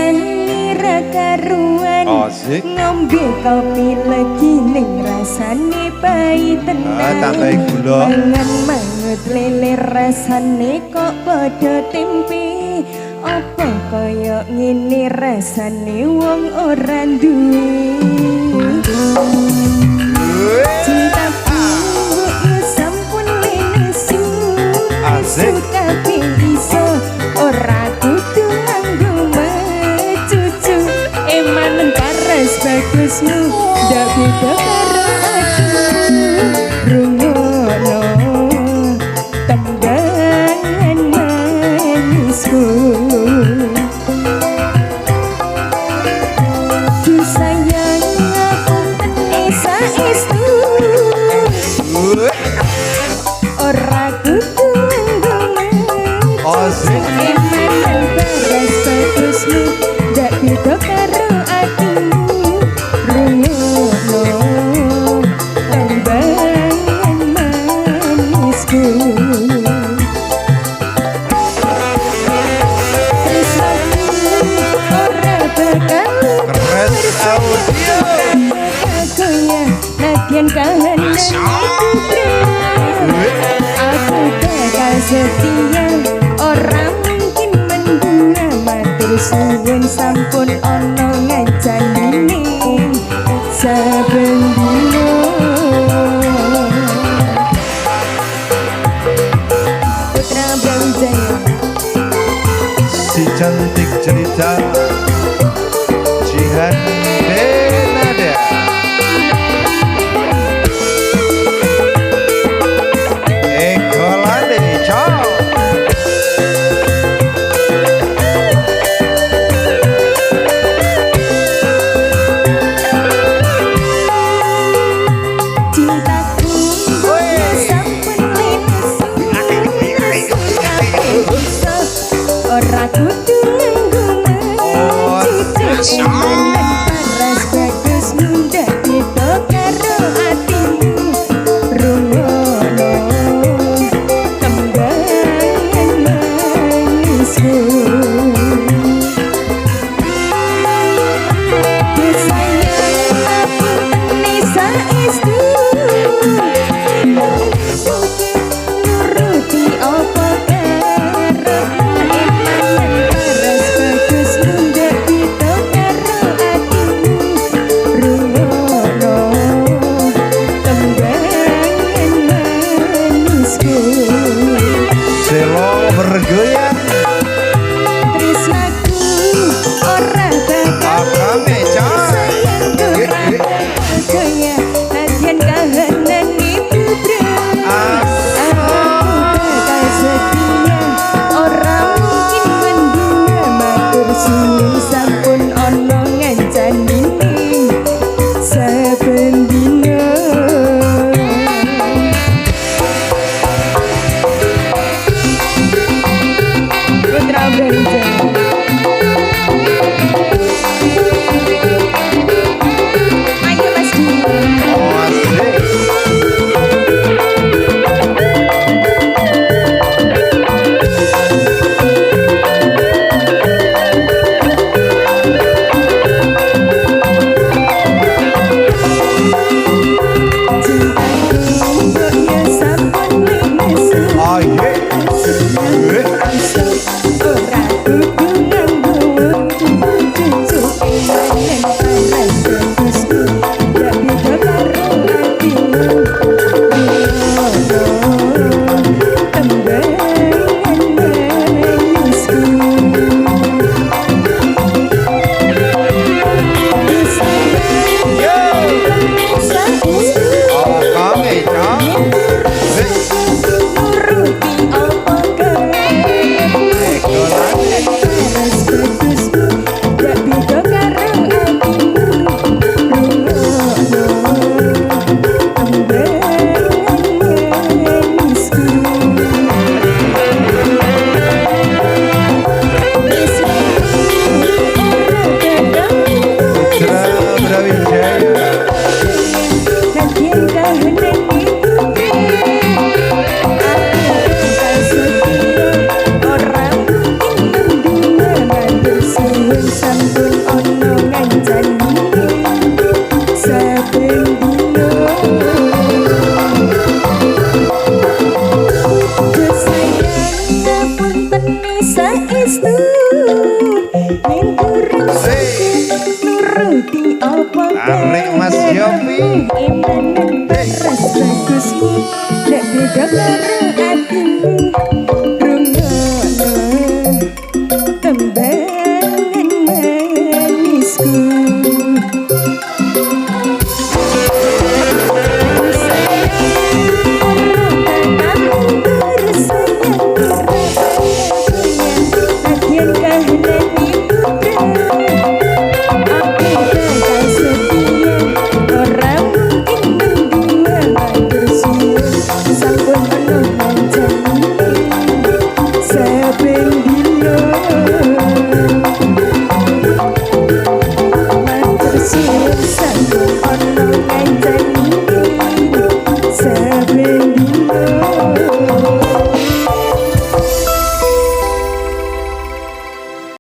rasane ra karuan ngombe kopi lagi ning rasane pahit tenan tambahi gula mangan mangut lele rasane kok padha tempe apa kaya ngene rasane wong ora duwe cintaku sampun lenesu tapi iso ora kudu nganggo mecucu eman paras bagusmu ndak beda karo aku rungono tembangan manisku ku sayang aku Nisa Istu ora kudu eman paras bagusmu ndak beda karo atimu rungono tembangan manisku tresnaku ora bakal Keres audio aku ya nadyan kahanan putri aku bakal setia ora mungkin mendua matur suwun sampun ana ngajanine saben dina Putra Brawijaya si cantik cerita Jihan Denada Ekolade ciao cintaku sampun lenesu iso ora kudu nganggo mecucu eman paras bagusmu ndak beda karo atimu rungono tembangan manisku ku sayang aku Nisa Istu nuruti apa karepmu eman paras bagusmu ndak beda karo suwun sampun ono ngancani saben dina kesayang ngapunten saestu yen durung nuruti apa Tarik Mas Yopi. Iman terus bagusmu nek beda karo atimu rungono tembangan manisku Matur suwun sampun ana ngancani